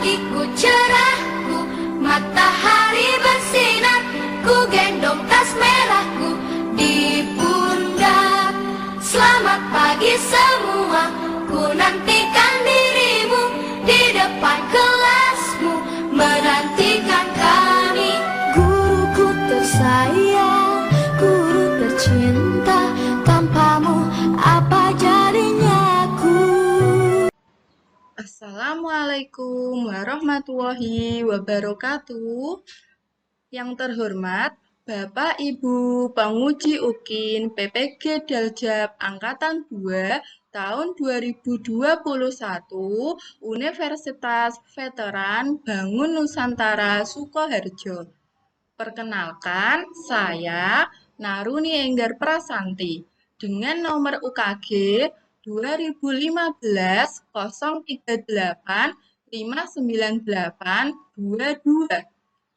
pagiku cerahku, matahari bersinar, ku gendong tas merahku di pundak. Selamat pagi semua, ku nantikan dirimu di depan kelasmu, menantikan kami. Guruku tersayang, guru tercinta, tanpamu apa jadinya aku. Assalamualaikum warahmatullahi wabarakatuh. Yang terhormat Bapak Ibu Penguji UKIN PPG Daljab Angkatan 2 tahun 2021 Universitas Veteran Bangun Nusantara Sukoharjo. Perkenalkan, saya Naruni Enggar Prasanti dengan nomor UKG 2015 038 598 22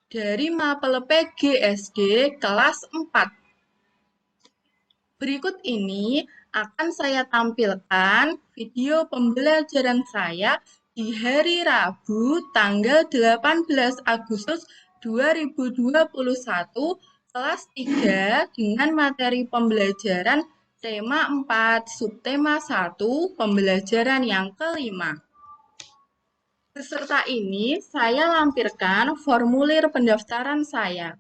dari Mapel PG SD kelas 4. Berikut ini akan saya tampilkan video pembelajaran saya di hari Rabu tanggal 18 Agustus 2021 kelas 3 dengan materi pembelajaran tema 4 subtema 1 pembelajaran yang kelima. Beserta ini, saya lampirkan formulir pendaftaran saya.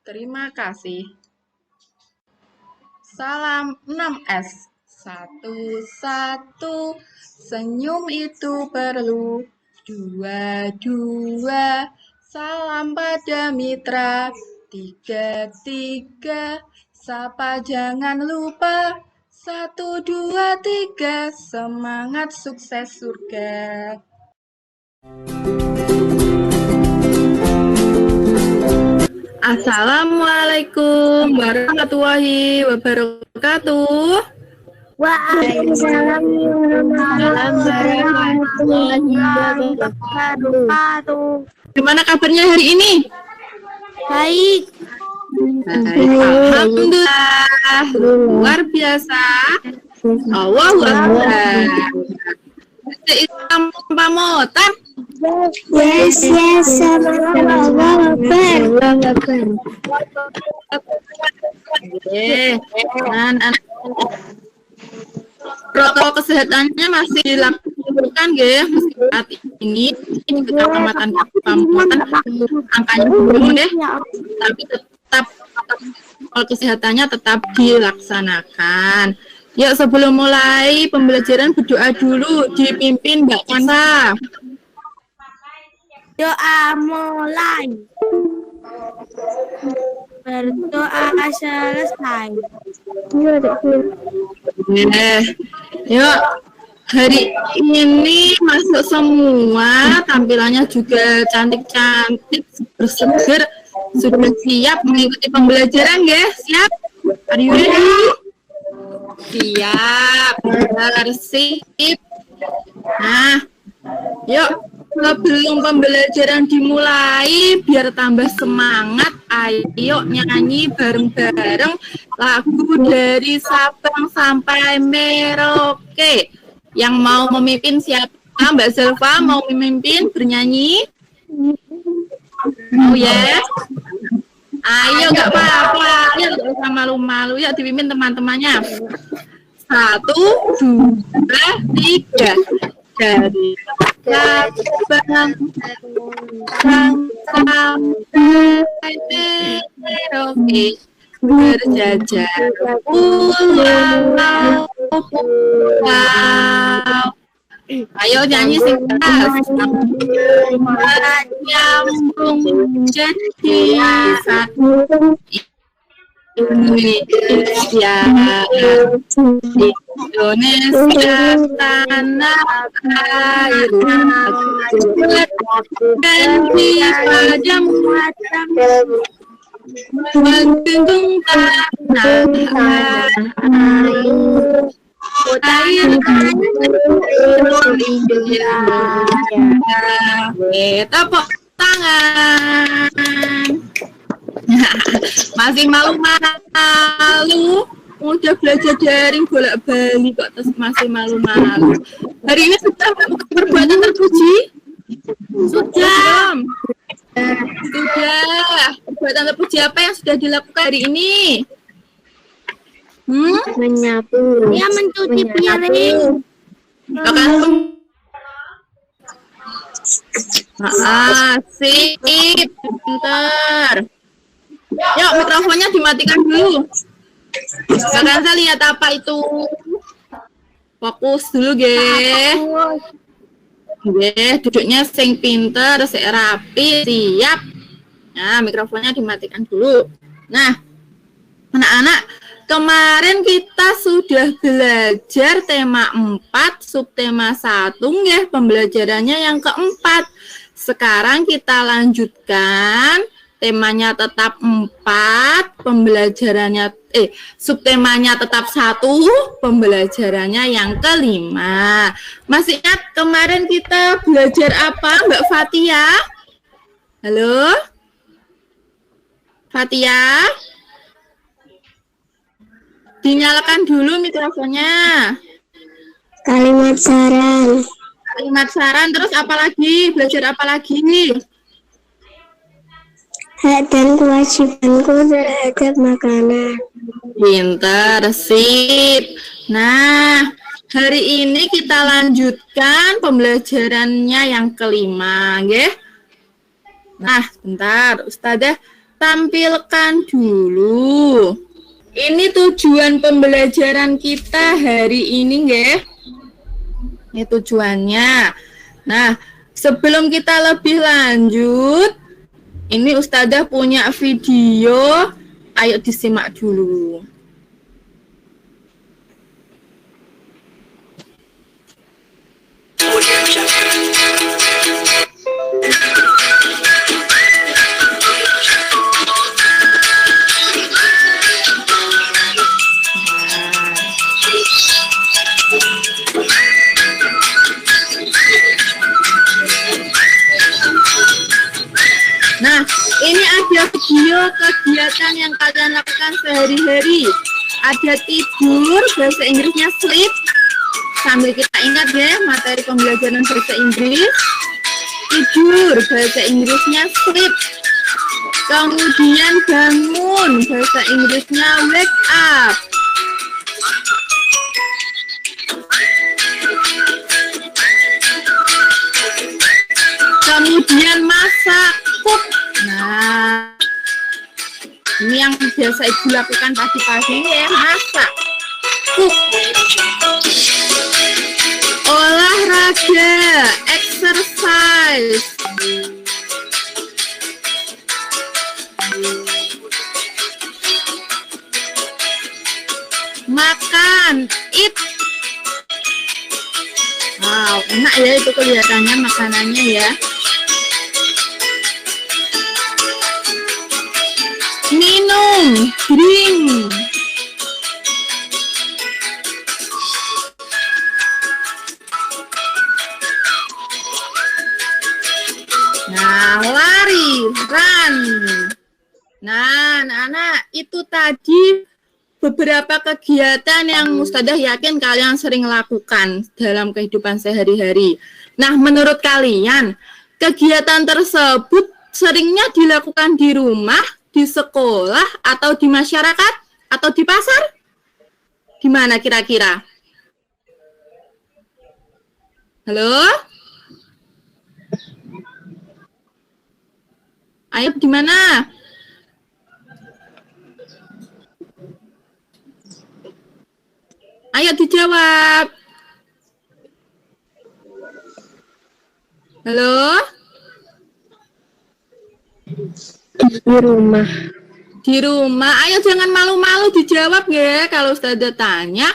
Terima kasih. Salam 6S. 1, senyum itu perlu. 2, salam pada mitra. 3, sapa jangan lupa. 1, 2, 3, semangat sukses surga. Assalamualaikum warahmatullahi wabarakatuh. Waalaikumsalam warahmatullahi wabarakatuh. Gimana kabarnya hari ini? Baik. Alhamdulillah, luar biasa. Allahu Akbar. Islam pamotan. Yes, Allahu Akbar. Anak-anak. Protokol kesehatannya masih dilakukan ya, meski saat ini di Kecamatan Pamuatan angkanya turun deh, tapi tetap protokol kesehatannya tetap dilaksanakan. Yuk sebelum mulai pembelajaran berdoa dulu, dipimpin Mbak Kansa. Doa mulai. Berdoa selesai. Yuk, hari ini masuk semua, tampilannya juga cantik-cantik, seger-seger, sudah siap mengikuti pembelajaran, guys? Siap? Are you ready? Siap, bersih. Nah, yuk, sebelum pembelajaran dimulai, biar tambah semangat, ayo nyanyi bareng-bareng lagu dari Sabang sampai Merauke. Yang mau memimpin siapa? Mbak Zelva mau memimpin bernyanyi? Oh ya? Ayo, gak apa-apa. Ayo, gak usah malu-malu. Yuk dipimpin teman-temannya. 1, 2, 3. Dari Sabang sampai Merauke, berjajar pulau. Ayo nyanyi sekeras. Nyambung jadi satu Indonesia, Indonesia tanah air, ganti pajam menggenggam tanah air Indonesia. Tepuk tangan. Masih malu-malu? udah belajar daring bolak-balik kok terus masih malu-malu. Hari ini sudah melakukan perbuatan terpuji? Sudah. Sudah. Perbuatan terpuji apa yang sudah dilakukan hari ini? Menyapu. Dia mencuci piring. Sip, pinter. Yuk, mikrofonnya dimatikan dulu. Kakak saya lihat apa itu. Fokus dulu, ge. Duduknya sing pinter, sing rapi, siap. Nah, mikrofonnya dimatikan dulu. Nah, anak-anak, kemarin kita sudah belajar tema 4, subtema 1, nggih, pembelajarannya yang keempat. Sekarang kita lanjutkan, temanya tetap 4, pembelajarannya subtemanya tetap 1, pembelajarannya yang kelima. Masih ingat kemarin kita belajar apa, Mbak Fatia? Halo? Fatia? Dinyalakan dulu mikrofonnya. Kalimat saran. Kalimat saran, terus apa lagi? Belajar apa lagi? Hak dan kewajibanku terhadap makanan. Pinter, sip. Nah, hari ini kita lanjutkan pembelajarannya yang kelima, nggih. Nah, bentar, Ustazah tampilkan dulu. Ini tujuan pembelajaran kita hari ini, nggih. Ini tujuannya. Nah, sebelum kita lebih lanjut, ini Ustazah punya video. Ayo disimak dulu. Nah, ini ada video kegiatan yang kalian lakukan sehari-hari. Ada tidur, bahasa Inggrisnya sleep. Sambil kita ingat ya, materi pembelajaran bahasa Inggris. Tidur, bahasa Inggrisnya sleep. Kemudian bangun, bahasa Inggrisnya wake up. Kemudian masak, cook. Nah, ini yang biasa Ibu lakukan pagi-pagi ya, masak, cook. Olahraga, exercise. Makan, eat. Wow, enak ya itu kelihatannya makanannya ya. Minum, drink. Nah, lari, run. Nah, anak-anak, itu tadi beberapa kegiatan yang Ustazah yakin kalian sering lakukan dalam kehidupan sehari-hari. Nah, menurut kalian, kegiatan tersebut seringnya dilakukan di rumah, di sekolah, atau di masyarakat, atau di pasar? Di mana kira-kira? Halo? Ayo, di mana? Ayo dijawab. Halo? Di rumah. Di rumah. Ayo jangan malu-malu dijawab ya. Kalau Ustazah tanya.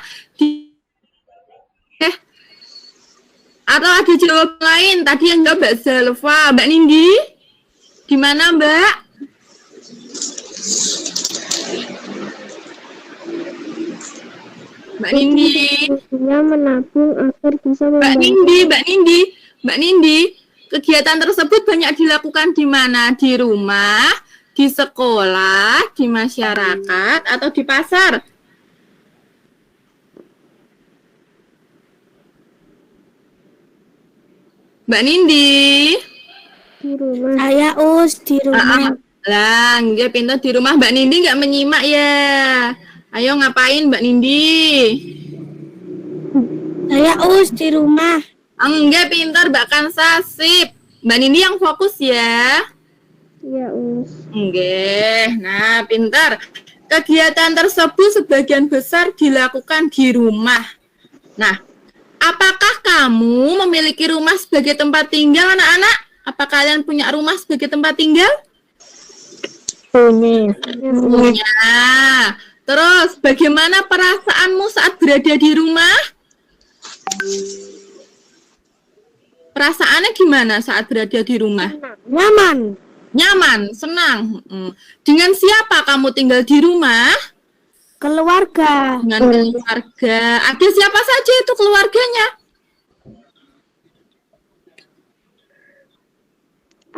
Atau ada jawab lain. Tadi yang jawab Mbak Zalfa. Mbak Nindi? Di mana Mbak? Mbak Nindi. Dia menabung agar bisa Mbak Nindi, kegiatan tersebut banyak dilakukan di mana? Di rumah, di sekolah, di masyarakat, atau di pasar? Mbak Nindi. Di rumah. Saya di rumah. Lah, nggih pinter di rumah. Mbak Nindi nggak menyimak ya. Ayo ngapain Mbak Nindi? Saya di rumah. Enggak pinter Mbak Kansa, sip. Mbak Nindi yang fokus ya. Ya Nggih. Nah, pintar. Kegiatan tersebut sebagian besar dilakukan di rumah. Nah, apakah kamu memiliki rumah sebagai tempat tinggal, anak-anak? Apa kalian punya rumah sebagai tempat tinggal? Punya. Punya. Terus, bagaimana perasaanmu saat berada di rumah? Perasaannya gimana saat berada di rumah? Nyaman. Nyaman, senang. Dengan siapa kamu tinggal di rumah? Keluarga. Dengan keluarga. Ada siapa saja itu keluarganya?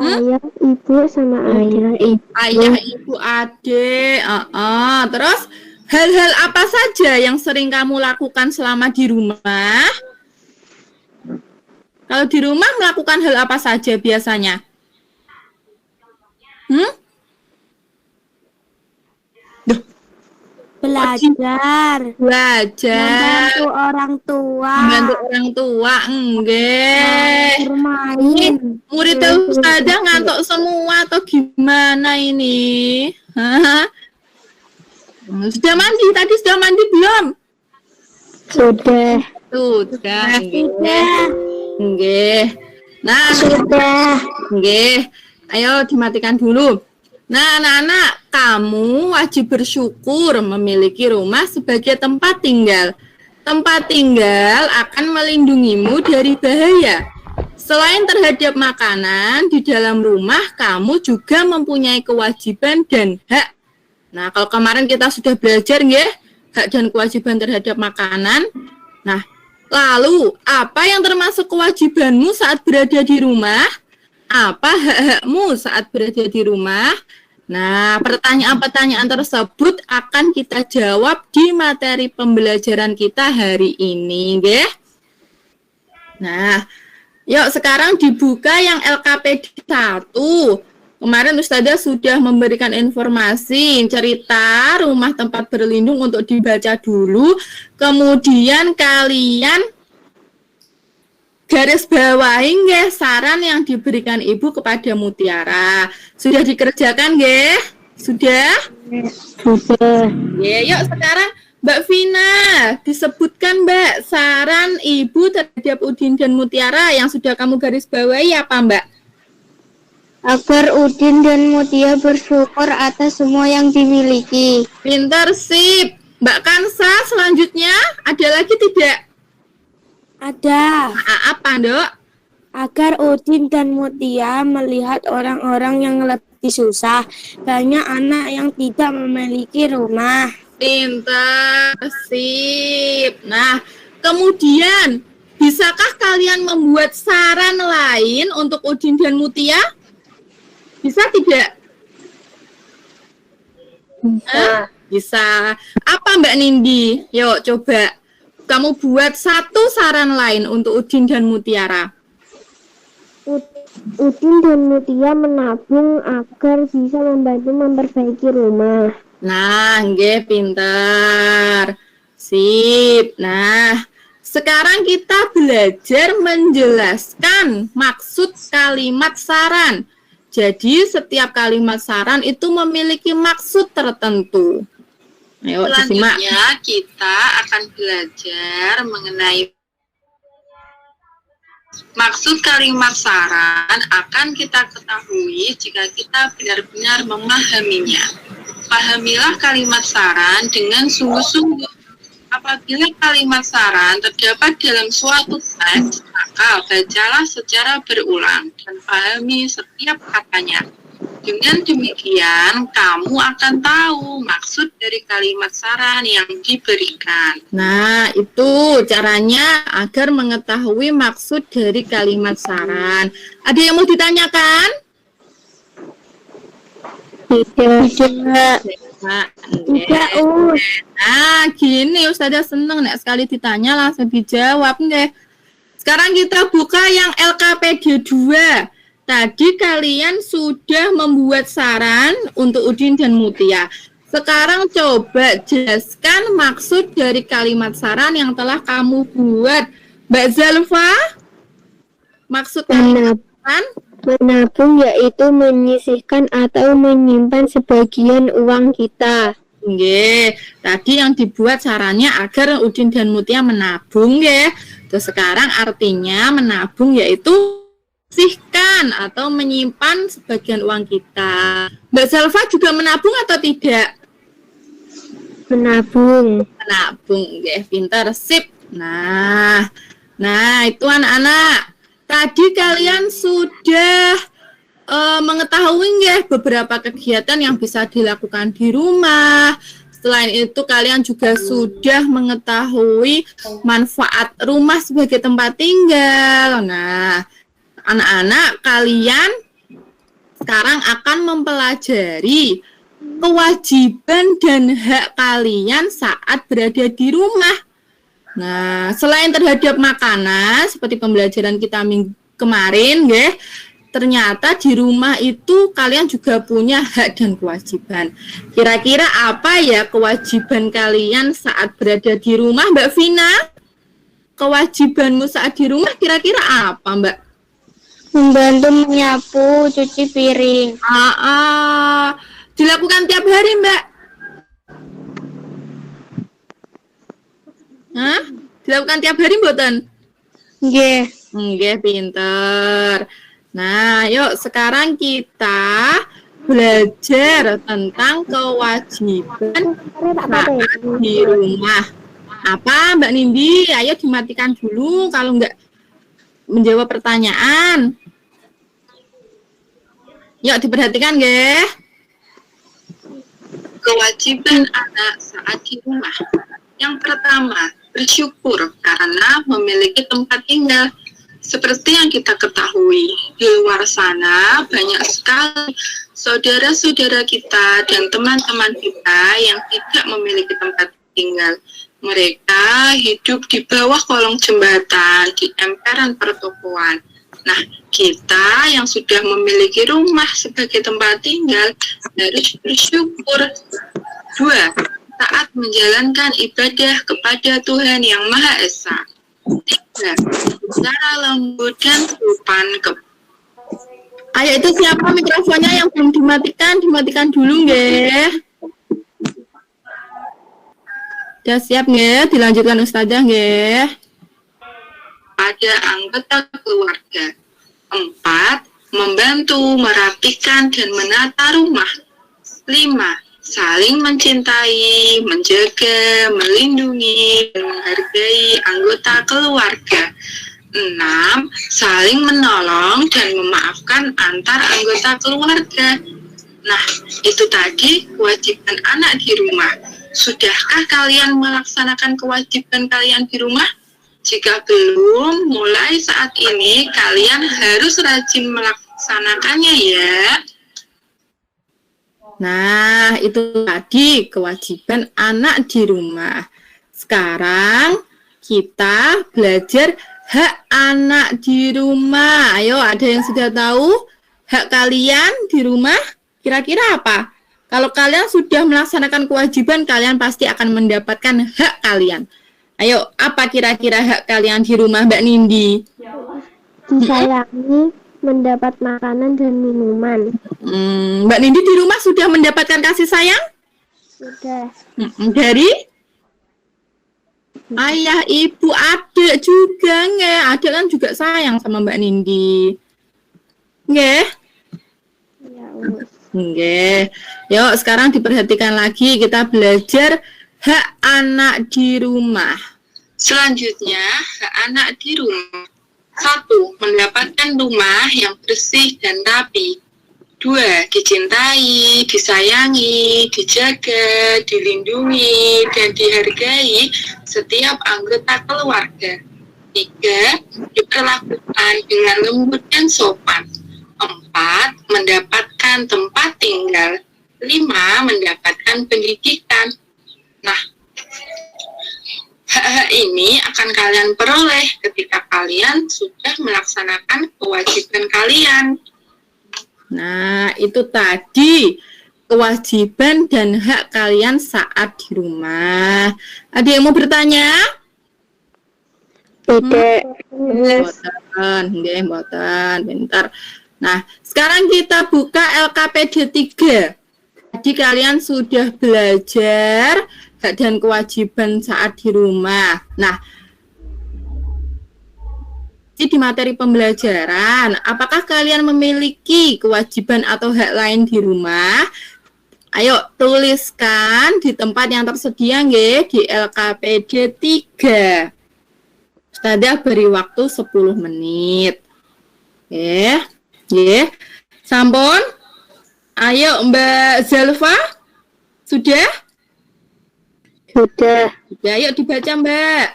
Ayah, ibu, sama adik. Ayah, ibu, adik. Terus hal-hal apa saja yang sering kamu lakukan selama di rumah? Kalau di rumah melakukan hal apa saja biasanya? Belajar. Membantu orang tua. Membantu orang tua, enggak. Bermain. Murid Ustazah ngantuk semua atau gimana ini? Hah? Sudah mandi? Tadi sudah mandi belum? Sudah. Nggih. Nah, Sudah. nggih. Ayo dimatikan dulu. Nah, anak-anak, kamu wajib bersyukur memiliki rumah sebagai tempat tinggal. Tempat tinggal akan melindungimu dari bahaya. Selain terhadap makanan, di dalam rumah kamu juga mempunyai kewajiban dan hak. Nah, kalau kemarin kita sudah belajar nggih, hak dan kewajiban terhadap makanan. Nah, lalu apa yang termasuk kewajibanmu saat berada di rumah? Apa hak-hakmu saat berada di rumah? Nah, pertanyaan-pertanyaan tersebut akan kita jawab di materi pembelajaran kita hari ini, nggih. Nah, yuk sekarang dibuka yang LKPD 1. Kemarin Ustazah sudah memberikan informasi cerita rumah tempat berlindung untuk dibaca dulu. Kemudian kalian garis bawahi nggih saran yang diberikan Ibu kepada Mutiara. Sudah dikerjakan nggih? Sudah? Sudah. Ya, yuk sekarang Mbak Vina, disebutkan Mbak saran Ibu terhadap Udin dan Mutiara yang sudah kamu garis bawahi apa Mbak? Agar Udin dan Mutia bersyukur atas semua yang dimiliki. Pintar, sip. Mbak Kansa, selanjutnya ada lagi tidak? Ada. Apa, Dok? Agar Udin dan Mutia melihat orang-orang yang lebih susah. Banyak anak yang tidak memiliki rumah. Pintar, sip. Nah, kemudian bisakah kalian membuat saran lain untuk Udin dan Mutia? Bisa tidak? Bisa. Apa Mbak Nindi? Yuk coba kamu buat satu saran lain untuk Udin dan Mutiara. Udin dan Mutia menabung agar bisa membantu memperbaiki rumah. Nah, nggih pintar. Sip. Nah, sekarang kita belajar menjelaskan maksud kalimat saran. Jadi setiap kalimat saran itu memiliki maksud tertentu. Ayo, selanjutnya kita akan belajar mengenai maksud kalimat saran akan kita ketahui jika kita benar-benar memahaminya. Pahamilah kalimat saran dengan sungguh-sungguh. Apabila kalimat saran terdapat dalam suatu teks, maka bacalah secara berulang dan pahami setiap katanya. Dengan demikian, kamu akan tahu maksud dari kalimat saran yang diberikan. Nah, itu caranya agar mengetahui maksud dari kalimat saran. Ada yang mau ditanyakan? Tidak. Nah, gini Ustazah seneng nek sekali ditanya langsung dijawab nggih. Sekarang kita buka yang LKPD 2. Tadi kalian sudah membuat saran untuk Udin dan Mutia. Sekarang coba jelaskan maksud dari kalimat saran yang telah kamu buat. Mbak Zalfa, maksud kalimat saran? Menabung yaitu menyisihkan atau menyimpan sebagian uang kita. Nggih, tadi yang dibuat sarannya agar Udin dan Mutia menabung nggih. Terus sekarang artinya menabung yaitu sisihkan atau menyimpan sebagian uang kita. Mbak Zalfa juga menabung atau tidak? Menabung. Menabung, nggih, pintar, sip. Nah, itu anak-anak. Tadi kalian sudah mengetahui ya beberapa kegiatan yang bisa dilakukan di rumah. Selain itu kalian juga sudah mengetahui manfaat rumah sebagai tempat tinggal. Nah, anak-anak kalian sekarang akan mempelajari kewajiban dan hak kalian saat berada di rumah. Nah, selain terhadap makanan seperti pembelajaran kita minggu kemarin, ya, ternyata di rumah itu kalian juga punya hak dan kewajiban. Kira-kira apa ya kewajiban kalian saat berada di rumah, Mbak Vina? Kewajibanmu saat di rumah kira-kira apa, Mbak? Membantu menyapu, cuci piring. Dilakukan tiap hari, Mbak? Hah? Dilakukan tiap hari, mboten? Nggih. Nggih, pinter. Nah, yuk sekarang kita belajar tentang kewajiban saat di rumah. Apa, Mbak Nindi? Ayo dimatikan dulu kalau enggak menjawab pertanyaan. Yuk diperhatikan, nggih. Kewajiban anak saat di rumah. Yang pertama, bersyukur karena memiliki tempat tinggal. Seperti yang kita ketahui, di luar sana banyak sekali saudara-saudara kita dan teman-teman kita yang tidak memiliki tempat tinggal. Mereka hidup di bawah kolong jembatan, di emperan pertokoan. Nah, kita yang sudah memiliki rumah sebagai tempat tinggal harus bersyukur. 2. Saat menjalankan ibadah kepada Tuhan Yang Maha Esa. 3. Secara lembut dan sopan. Ayo, itu siapa mikrofonnya yang belum dimatikan? Dimatikan dulu, nggih. Sudah siap, nggih? Dilanjutkan Ustazah, nggih. Pada anggota keluarga. 4. Membantu merapikan dan menata rumah. 5. Saling mencintai, menjaga, melindungi, dan menghargai anggota keluarga. 6. Saling menolong dan memaafkan antar anggota keluarga. Nah, itu tadi kewajiban anak di rumah. Sudahkah kalian melaksanakan kewajiban kalian di rumah? Jika belum, mulai saat ini kalian harus rajin melaksanakannya ya. Nah, itu tadi kewajiban anak di rumah. Sekarang kita belajar hak anak di rumah. Ayo, ada yang sudah tahu hak kalian di rumah? Kira-kira apa? Kalau kalian sudah melaksanakan kewajiban, kalian pasti akan mendapatkan hak kalian. Ayo, apa kira-kira hak kalian di rumah, Mbak Nindi? Disayangi, mendapat makanan dan minuman. Mbak Nindi di rumah sudah mendapatkan kasih sayang? Sudah. Dari ayah, ibu, adik juga, nggih. Adik kan juga sayang sama Mbak Nindi. Nggih? Ya, Nggih. Yuk, sekarang diperhatikan lagi, kita belajar hak anak di rumah. Selanjutnya, hak anak di rumah. 1. Mendapatkan rumah yang bersih dan rapi. 2. Dicintai, disayangi, dijaga, dilindungi, dan dihargai setiap anggota keluarga. 3. Diperlakukan dengan lembut dan sopan. 4. Mendapatkan tempat tinggal. 5. Mendapatkan pendidikan. Nah, hak Hak-hak ini akan kalian peroleh ketika kalian sudah melaksanakan kewajiban kalian. Nah, itu tadi kewajiban dan hak kalian saat di rumah. Ada yang mau bertanya? Tidak. Mboten, nggih, mboten, bentar. Nah, sekarang kita buka LKPD 3. Jadi kalian sudah belajar hak dan kewajiban saat di rumah. Nah, di materi pembelajaran, apakah kalian memiliki kewajiban atau hak lain di rumah? Ayo tuliskan di tempat yang tersedia nggih di LKPD 3. Ustazah beri waktu 10 menit. Nggih. Sampun? Ayo Mbak Zalfa. Sudah? Sudah. Ya, ayo dibaca Mbak.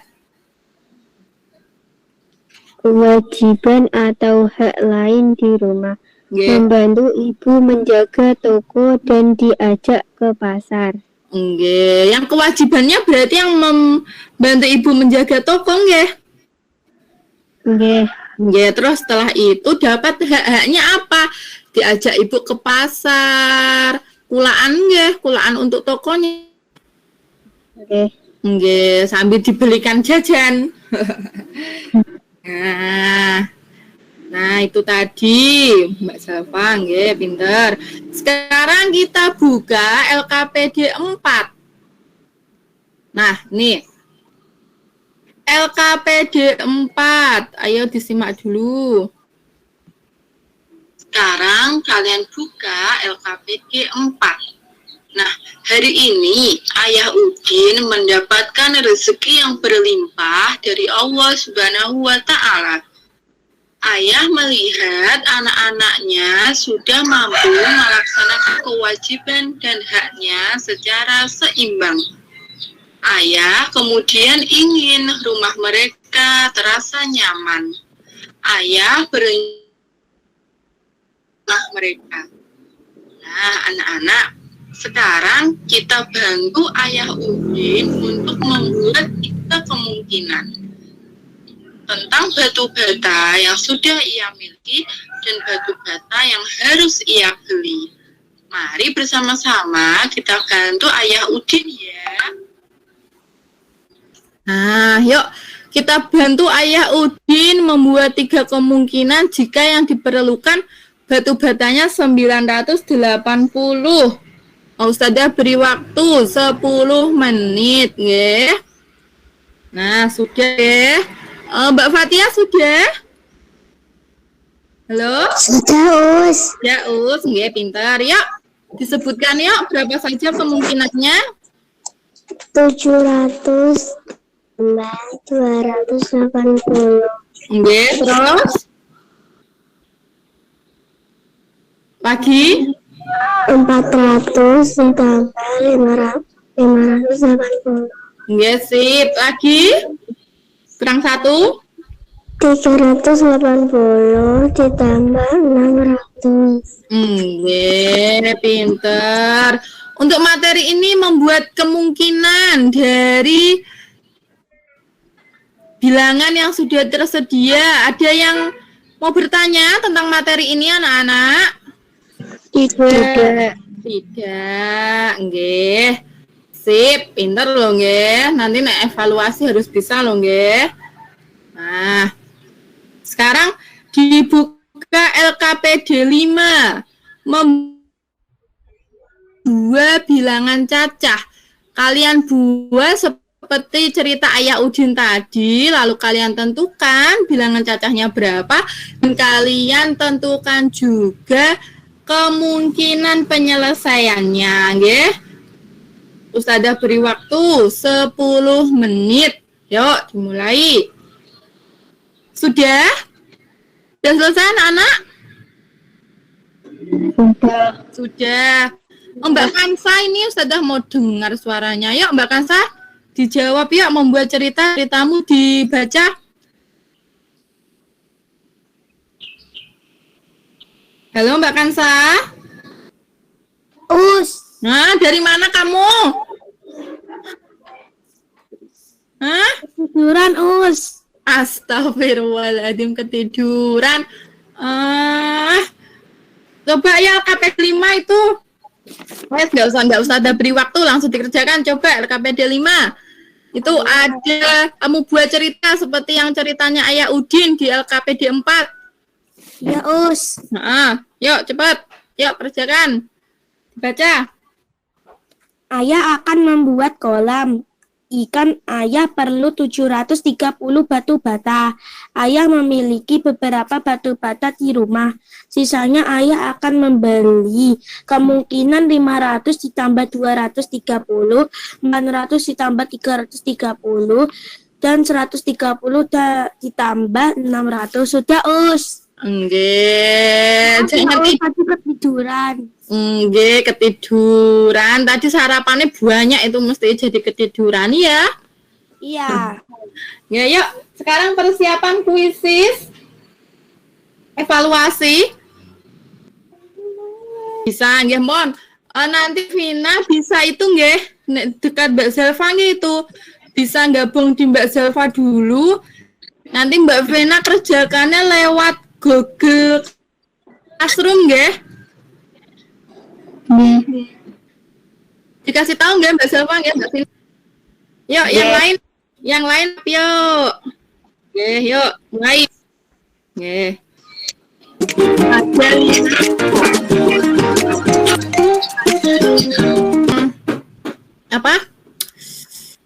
Kewajiban atau hak lain di rumah. Nggih. Membantu ibu menjaga toko dan diajak ke pasar. Nggih. Yang kewajibannya berarti yang membantu ibu menjaga toko nggih. Nggih. Nggih, terus setelah itu dapat hak-haknya apa? Diajak ibu ke pasar, kulaan nggih, kulaan untuk tokonya. Nggih. Nggih, sambil dibelikan jajan. Nah, itu tadi Mbak Salva, nggih, pinter. Sekarang kita buka LKPD 4. Nah, nih. LKPD 4. Ayo disimak dulu. Sekarang kalian buka LKPD 4. Nah, hari ini Ayah Udin mendapatkan rezeki yang berlimpah dari Allah Subhanahu wa Ta'ala. Ayah melihat anak-anaknya sudah mampu melaksanakan kewajiban dan haknya secara seimbang. Ayah kemudian ingin rumah mereka terasa nyaman. Ayah berencana mereka. Nah, anak-anak, sekarang kita bantu Ayah Udin untuk membuat 3 kemungkinan tentang batu bata yang sudah ia miliki dan batu bata yang harus ia beli. Mari bersama-sama kita bantu Ayah Udin ya. Nah, yuk kita bantu Ayah Udin membuat 3 kemungkinan jika yang diperlukan batu batanya 980. Ustazah beri waktu 10 menit, nggih. Nah, sudah ya. Mbak Fatia sudah? Halo? Sudah, Us. Ya, Us, nggih, pintar. Yuk, disebutkan yuk berapa saja kemungkinannya? 700 280. Nggih, terus? Lagi? 400 ditambah 580. Nggih, sip. Lagi? Kurang 1? 380 ditambah 600. Nggih, pinter. Untuk materi ini membuat kemungkinan dari bilangan yang sudah tersedia. Ada yang mau bertanya tentang materi ini, anak-anak? Tidak. Tidak, nggih. Sip, pinter loh nggih. Nanti nek evaluasi harus bisa loh nggih. Nah, sekarang dibuka LKPD 5. Membuat bilangan cacah. Kalian buat seperti cerita Ayah Udin tadi, lalu kalian tentukan bilangan cacahnya berapa, dan kalian tentukan juga kemungkinan penyelesaiannya, nggih. Ustazah beri waktu 10 menit. Yuk, dimulai. Sudah? Sudah selesai, anak-anak? Sudah. Mbak Kansa ini Ustazah mau dengar suaranya. Yuk, Mbak Kansa. Dijawab yuk, membuat ceritamu dibaca. Halo Mbak Kansa. Us. Nah, dari mana kamu? Hah? ketiduran, Us. Astagfirullahaladzim, ketiduran. Coba ya LKPD 5 itu. Wes, nggak usah ada beri waktu, langsung dikerjakan. Coba LKPD 5. Itu ada, kamu buat cerita seperti yang ceritanya Ayah Udin di LKPD 4. Ya, Us. Nah, yuk cepat. Yuk kerjakan. Baca. Ayah akan membuat kolam ikan. Ayah perlu 730 batu bata. Ayah memiliki beberapa batu bata di rumah. Sisanya ayah akan membeli. Kemungkinan 500 ditambah 230, 400 ditambah 330, dan 130 ditambah 600. Sudah, Us. Enggak. Jangan Tadi ketiduran. Enggak, ketiduran. Tadi sarapannya banyak, itu mesti jadi ketiduran ya. Iya. Ya, yuk. Sekarang persiapan kuisis. Evaluasi. Bisa, nggih, Mon. Nanti Vina bisa itu nggih, dekat Mbak Zelva gitu. Bisa gabung di Mbak Zelva dulu. Nanti Mbak Vina kerjakannya lewat Google Classroom nggih. Dikasih tahu nggak Mbak Selva nggak Mbak Vina? Yuk, yang lain yuk. Oke, yuk mulai. Oke. Apa?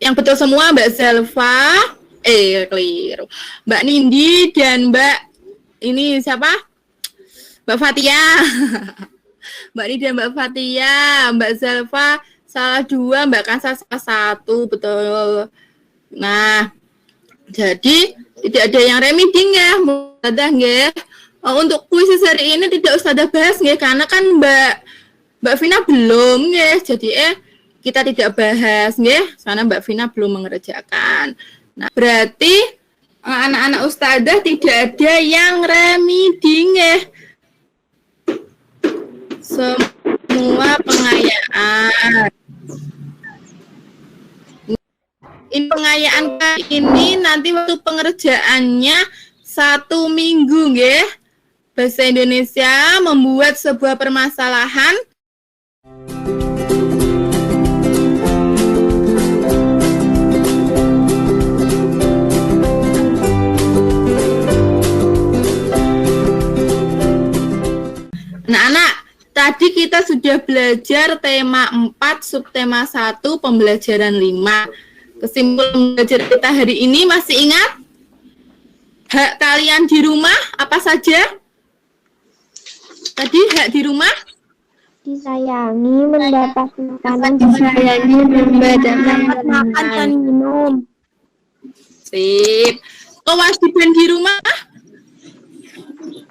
Yang betul semua Mbak Selva. Keliru. Mbak Nindi dan Mbak ini siapa? Mbak Fatia. Mbak Nida, Mbak Fatia, Mbak Zelva salah 2, Mbak Kansa salah 1, betul. Nah, jadi tidak ada yang remedying ya, mudah nggih. Untuk kuis hari ini tidak usah ada bahas nggih, karena kan Mbak Vina belum nggih. Jadi kita tidak bahas nggih, karena Mbak Vina belum mengerjakan. Nah, berarti anak-anak ustadzah tidak ada yang remedying nggih. Semua pengayaan. Ini pengayaan kali ini nanti waktu pengerjaannya 1 minggu nggih. Bahasa Indonesia membuat sebuah permasalahan. Anak-anak, tadi kita sudah belajar tema 4, subtema 1, pembelajaran 5. Kesimpulan belajar kita hari ini masih ingat? Hak kalian di rumah apa saja? Tadi hak di rumah? Disayangi, mendapat makanan, disayangi, mendapat makan dan minum. Sip. Kewajiban di rumah?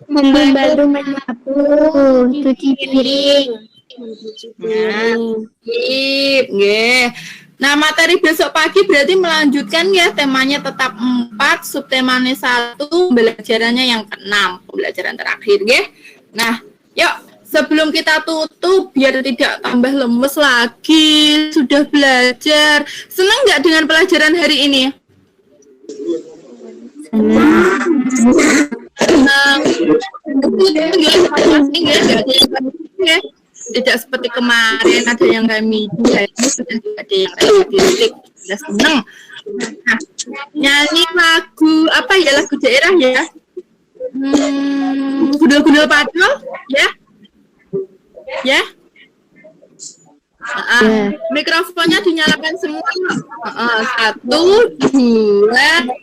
Membantu menyapu, cuci piring. Sip, nggih. Nah, materi besok pagi berarti melanjutkan ya, temanya tetap 4, subtemanya 1, pembelajarannya yang ke-6, pembelajaran terakhir nggih. Nah, yuk sebelum kita tutup biar tidak tambah lemes lagi, sudah belajar. Senang nggak dengan pelajaran hari ini? Tidak seperti kemarin ada yang kami ada yang titik sudah seneng. Nah, nyanyi lagu apa ya, lagu daerah ya, gundul-gundul padul ya. Mikrofonnya dinyalakan semua. 1, 2,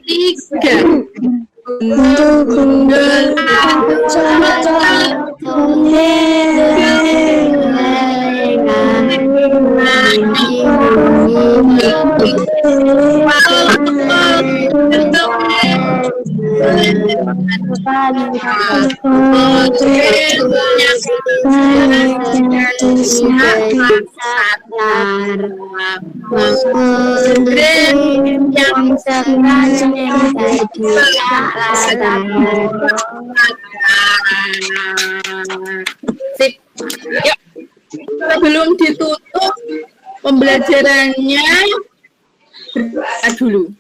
3. Gundul Sip. Yuk. Sebelum ditutup pembelajarannya dulu.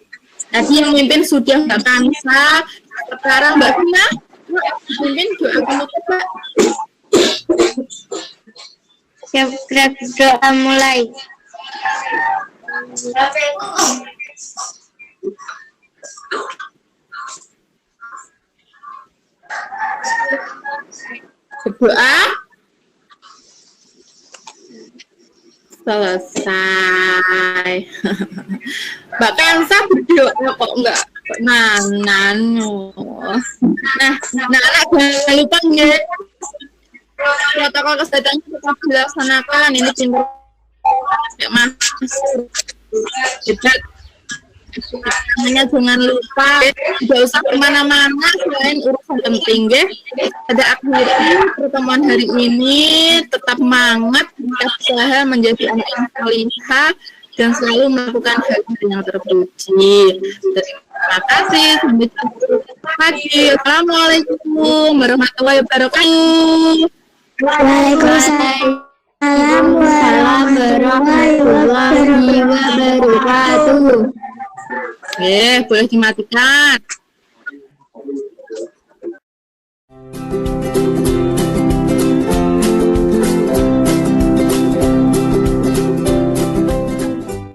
Tadi yang mimpin sudah Mbak Kansa, sekarang Mbak Vina, mimpin doa penutup Mbak. Siap doa mulai. Berdoa. Selesai. Mbak Kansa berdoa kok enggak nanan. Nah, anak jangan lupa ya. Protokol kesehatan tetap dilaksanakan. Ini pintu mas. Hanya jangan lupa tidak usah kemana-mana selain urusan penting ya. Pada akhirnya pertemuan hari ini tetap semangat, tetap usaha menjadi anak yang salihah dan selalu melakukan hal yang terpuji. Terima kasih. Sampai jumpa lagi. Assalamualaikum warahmatullahi wabarakatuh. Waalaikumsalam warahmatullahi wabarakatuh. Boleh dimatikan.